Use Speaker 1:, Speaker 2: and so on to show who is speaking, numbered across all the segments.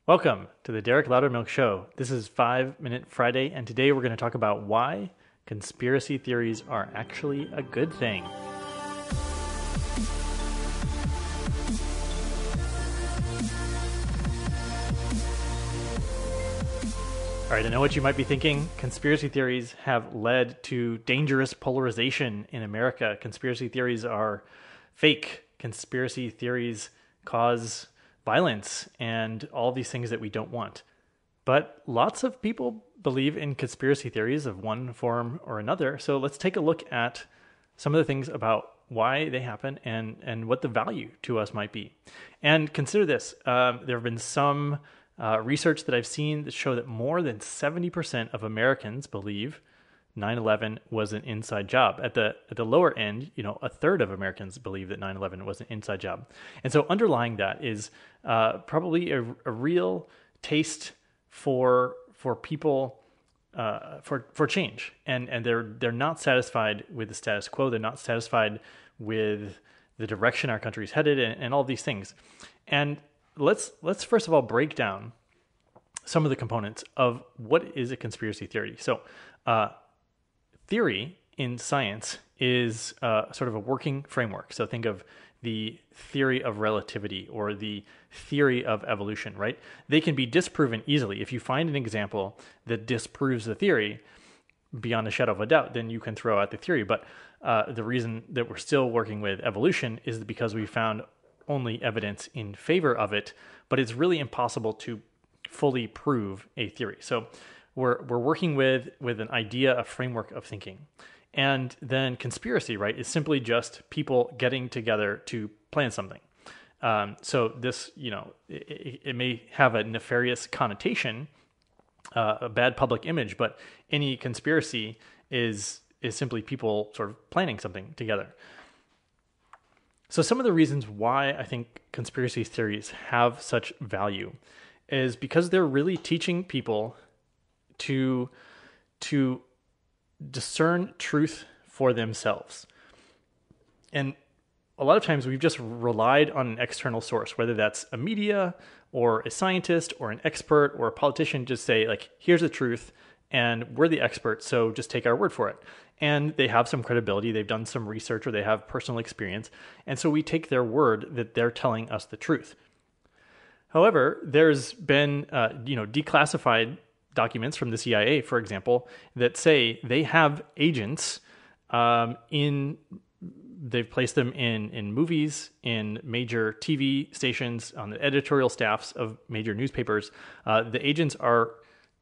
Speaker 1: Welcome to the Derek Loudermilk Show. This is 5 Minute Friday, and today we're going to talk about why conspiracy theories are actually a good thing. All right, I know what you might be thinking. Conspiracy theories have led to dangerous polarization in America. Conspiracy theories are fake. Conspiracy theories cause violence and all these things that we don't want. But lots of people believe in conspiracy theories of one form or another. So let's take a look at some of the things about why they happen and what the value to us might be. And consider this. There have been some research that I've seen that show that more than 70% of Americans believe 9/11 was an inside job. At the lower end, a third of Americans believe that 9/11 was an inside job. And so underlying that is probably a real taste for people for change, and they're not satisfied with the status quo. They're not satisfied with the direction our country is headed, and all these things. And let's first of all break down some of the components of what is a conspiracy theory. So theory in science is sort of a working framework. So think of the theory of relativity or the theory of evolution, right? They can be disproven easily. If you find an example that disproves the theory beyond a shadow of a doubt, then you can throw out the theory. But the reason that we're still working with evolution is because we found only evidence in favor of it, but it's really impossible to fully prove a theory. So we're working with an idea, a framework of thinking. And then conspiracy, right, is simply just people getting together to plan something. So this, it may have a nefarious connotation, a bad public image, but any conspiracy is simply people sort of planning something together. So some of the reasons why I think conspiracy theories have such value is because they're really teaching people to discern truth for themselves. And a lot of times we've just relied on an external source, whether that's a media or a scientist or an expert or a politician, just say like, here's the truth and we're the experts, so just take our word for it. And they have some credibility, they've done some research, or they have personal experience. And so we take their word that they're telling us the truth. However, there's been, declassified documents from the CIA, for example, that say they have agents they've placed them in movies, in major TV stations, on the editorial staffs of major newspapers. The agents are,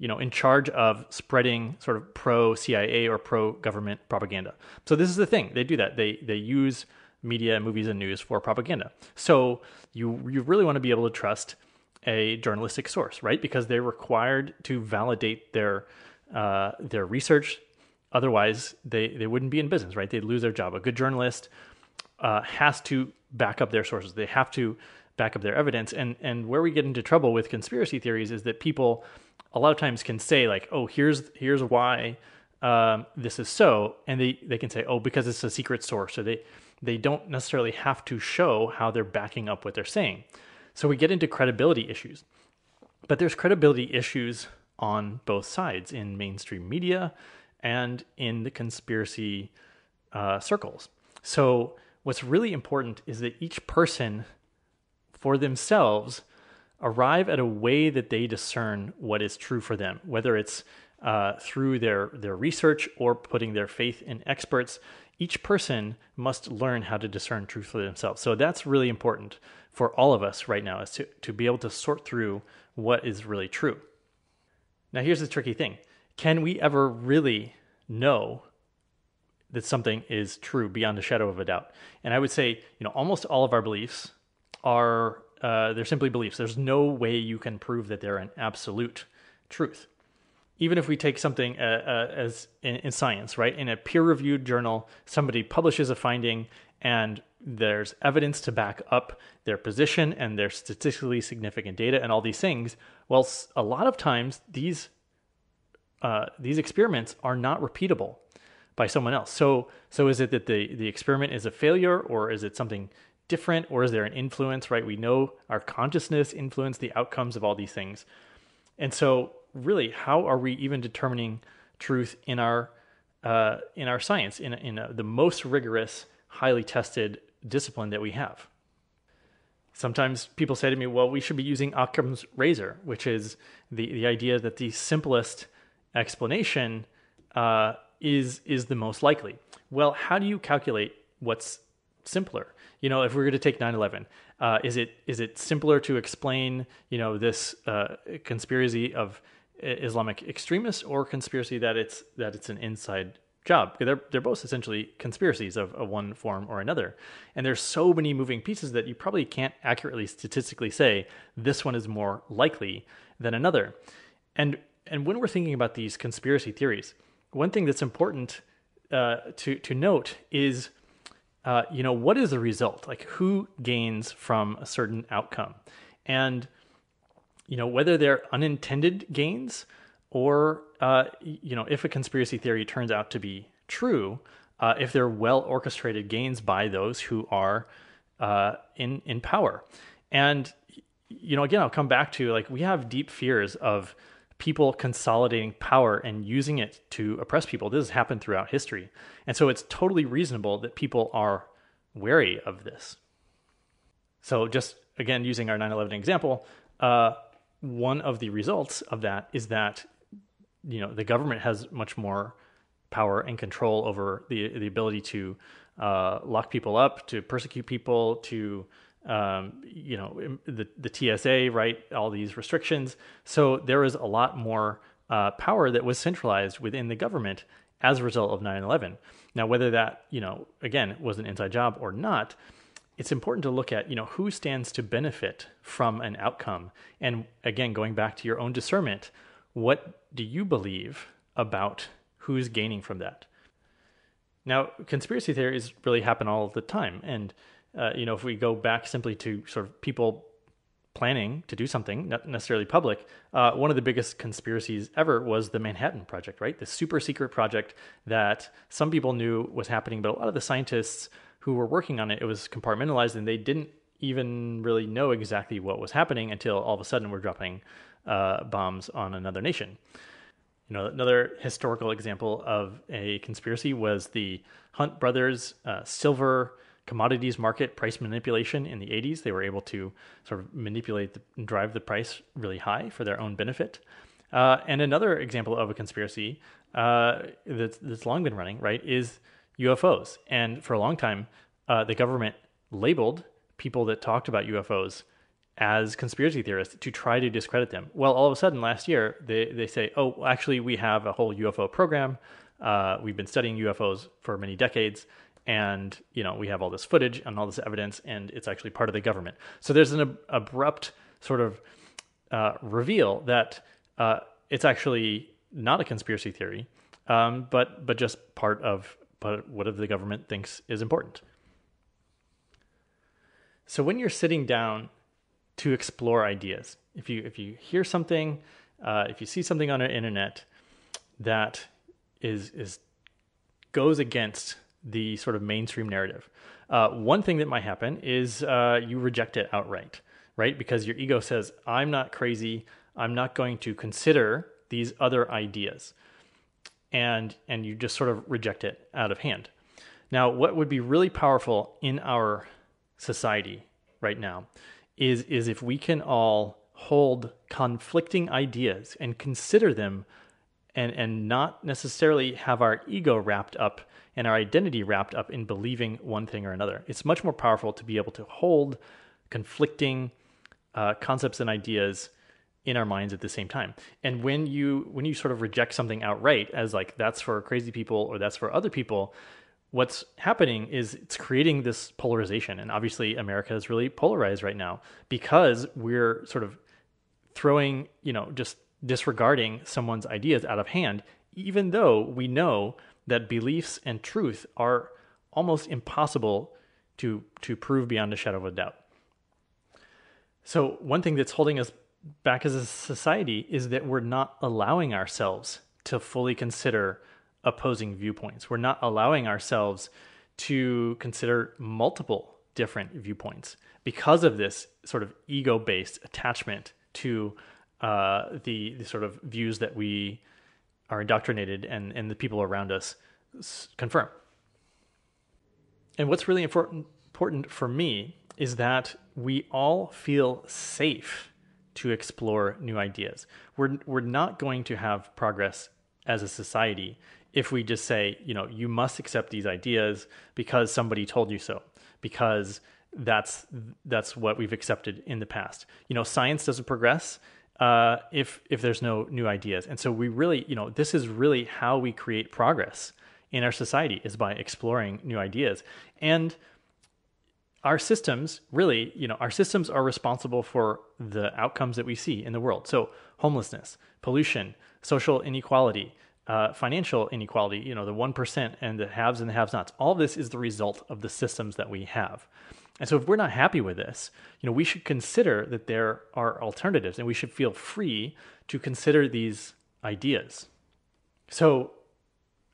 Speaker 1: in charge of spreading sort of pro-CIA or pro-government propaganda. So this is the thing. They do that. They use media, movies, and news for propaganda. So you really want to be able to trust a journalistic source, right? Because they're required to validate their research. Otherwise, they wouldn't be in business, right? They'd lose their job. A good journalist has to back up their sources. They have to back up their evidence. And where we get into trouble with conspiracy theories is that people a lot of times can say like, oh, here's why this is so. And they can say, oh, because it's a secret source. So they don't necessarily have to show how they're backing up what they're saying. So we get into credibility issues. But there's credibility issues on both sides, in mainstream media and in the conspiracy circles. So what's really important is that each person for themselves arrive at a way that they discern what is true for them, whether it's through their research or putting their faith in experts. Each person must learn how to discern truth for themselves. So that's really important for all of us right now, is to be able to sort through what is really true. Now, here's the tricky thing. Can we ever really know that something is true beyond a shadow of a doubt? And I would say, almost all of our beliefs are, they're simply beliefs. There's no way you can prove that they're an absolute truth. Even if we take something as in science, right? In a peer-reviewed journal, somebody publishes a finding and there's evidence to back up their position and their statistically significant data and all these things. Well, a lot of times these experiments are not repeatable by someone else. So is it that the experiment is a failure, or is it something different, or is there an influence, right? We know our consciousness influence the outcomes of all these things. And so really, how are we even determining truth in our science, the most rigorous, highly tested discipline that we have? Sometimes people say to me, well, we should be using Occam's razor, which is the idea that the simplest explanation is the most likely. Well, how do you calculate what's simpler? If we're going to take 9/11, is it simpler to explain, this conspiracy of Islamic extremists, or conspiracy that it's an inside job? They're both essentially conspiracies of one form or another. And there's so many moving pieces that you probably can't accurately statistically say this one is more likely than another. And when we're thinking about these conspiracy theories, one thing that's important to note is, what is the result? Like, who gains from a certain outcome? And, whether they're unintended gains, or, if a conspiracy theory turns out to be true, if they're well orchestrated gains by those who are in power. And, again, I'll come back to, like, we have deep fears of people consolidating power and using it to oppress people. This has happened throughout history. And so it's totally reasonable that people are wary of this. So just, again, using our 9/11 example, one of the results of that is that, the government has much more power and control over the ability to lock people up, to persecute people, to the TSA, right? All these restrictions. So there is a lot more power that was centralized within the government as a result of 9/11. Now, whether that, again, was an inside job or not, it's important to look at, who stands to benefit from an outcome. And again, going back to your own discernment, what do you believe about who's gaining from that? Now, conspiracy theories really happen all the time. And if we go back simply to sort of people planning to do something, not necessarily public, one of the biggest conspiracies ever was the Manhattan Project, right? The super secret project that some people knew was happening, but a lot of the scientists who were working on it, it was compartmentalized, and they didn't even really know exactly what was happening until all of a sudden we're dropping bombs on another nation. Another historical example of a conspiracy was the Hunt brothers silver commodities market price manipulation in the 80s. They were able to sort of manipulate and drive the price really high for their own benefit. And another example of a conspiracy that's long been running, right, is UFOs. And for a long time, the government labeled people that talked about UFOs as conspiracy theorists to try to discredit them. Well, all of a sudden last year, they say, oh, actually, we have a whole UFO program. We've been studying UFOs for many decades. And, we have all this footage and all this evidence, and it's actually part of the government. So there's an abrupt sort of reveal that it's actually not a conspiracy theory, but just part of what the government thinks is important. So when you're sitting down to explore ideas, if you hear something, if you see something on the internet that goes against the sort of mainstream narrative, one thing that might happen is you reject it outright, right? Because your ego says, I'm not crazy. I'm not going to consider these other ideas. And you just sort of reject it out of hand. Now, what would be really powerful in our society right now is if we can all hold conflicting ideas and consider them, and not necessarily have our ego wrapped up and our identity wrapped up in believing one thing or another. It's much more powerful to be able to hold conflicting concepts and ideas in our minds at the same time. And when you sort of reject something outright as like, that's for crazy people or that's for other people, what's happening is it's creating this polarization. And obviously America is really polarized right now because we're sort of throwing, just disregarding someone's ideas out of hand, even though we know that beliefs and truth are almost impossible to prove beyond a shadow of a doubt. So one thing that's holding us back as a society is that we're not allowing ourselves to fully consider opposing viewpoints. We're not allowing ourselves to consider multiple different viewpoints because of this sort of ego-based attachment to the sort of views that we are indoctrinated and the people around us confirm. And what's really important for me is that we all feel safe to explore new ideas. We're not going to have progress as a society if we just say, you must accept these ideas because somebody told you so, because that's what we've accepted in the past. Science doesn't progress if there's no new ideas. And so we really, this is really how we create progress in our society, is by exploring new ideas. And our systems really, our systems are responsible for the outcomes that we see in the world. So homelessness, pollution, social inequality, financial inequality, the 1% and the haves and the have-nots, all of this is the result of the systems that we have. And so if we're not happy with this, we should consider that there are alternatives, and we should feel free to consider these ideas. So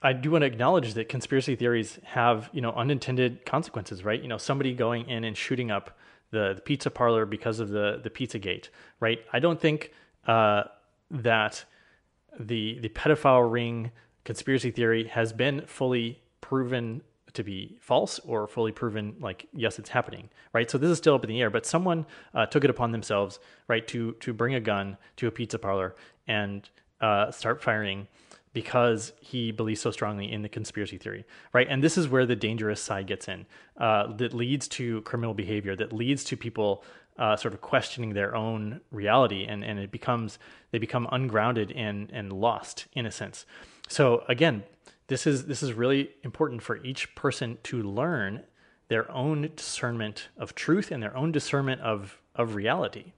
Speaker 1: I do want to acknowledge that conspiracy theories have, unintended consequences, right? Somebody going in and shooting up the pizza parlor because of the Pizzagate, right? I don't think that the pedophile ring conspiracy theory has been fully proven to be false or fully proven, like, yes, it's happening, right? So this is still up in the air, but someone took it upon themselves, right, to bring a gun to a pizza parlor and start firing because he believes so strongly in the conspiracy theory, right? And this is where the dangerous side gets in, that leads to criminal behavior, that leads to people sort of questioning their own reality, and they become ungrounded and lost in a sense. So again, this is really important for each person to learn their own discernment of truth and their own discernment of reality.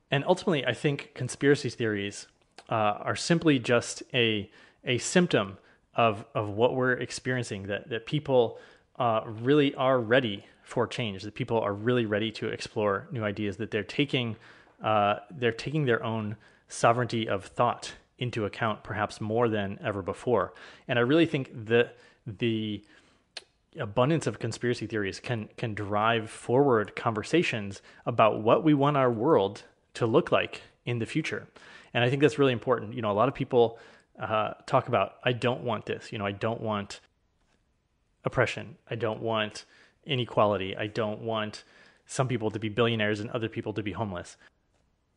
Speaker 1: And ultimately, I think conspiracy theories are simply just a symptom of what we're experiencing, that people really are ready for change, that people are really ready to explore new ideas, that they're taking their own sovereignty of thought into account perhaps more than ever before. And I really think that the abundance of conspiracy theories can drive forward conversations about what we want our world to look like in the future. And I think that's really important. A lot of people talk about, I don't want this. I don't want oppression. I don't want inequality. I don't want some people to be billionaires and other people to be homeless.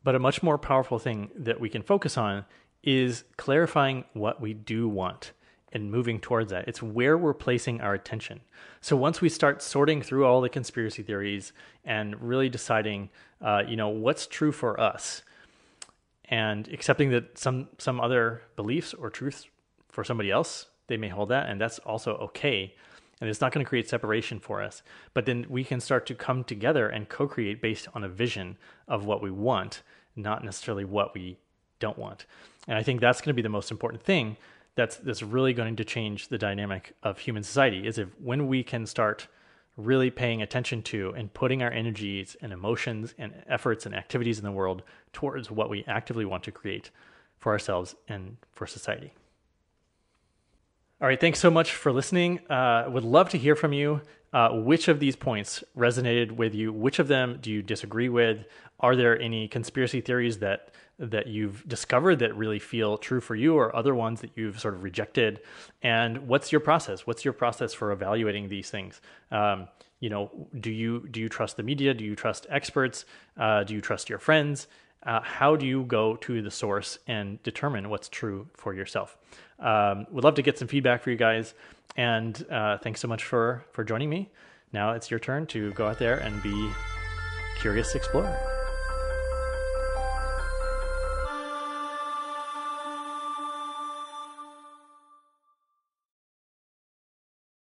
Speaker 1: But a much more powerful thing that we can focus on is clarifying what we do want and moving towards that. It's where we're placing our attention. So once we start sorting through all the conspiracy theories and really deciding, what's true for us, and accepting that some other beliefs or truths for somebody else, they may hold that, and that's also okay. And it's not going to create separation for us. But then we can start to come together and co-create based on a vision of what we want, not necessarily what we don't want. And I think that's going to be the most important thing that's really going to change the dynamic of human society, is if when we can start really paying attention to and putting our energies and emotions and efforts and activities in the world towards what we actively want to create for ourselves and for society. All right, thanks so much for listening. Would love to hear from you. Which of these points resonated with you? Which of them do you disagree with? Are there any conspiracy theories that you've discovered that really feel true for you, or other ones that you've sort of rejected? And what's your process? What's your process for evaluating these things? Do you trust the media? Do you trust experts? Do you trust your friends? How do you go to the source and determine what's true for yourself? Would love to get some feedback for you guys. And thanks so much for joining me. Now it's your turn to go out there and be curious explorer.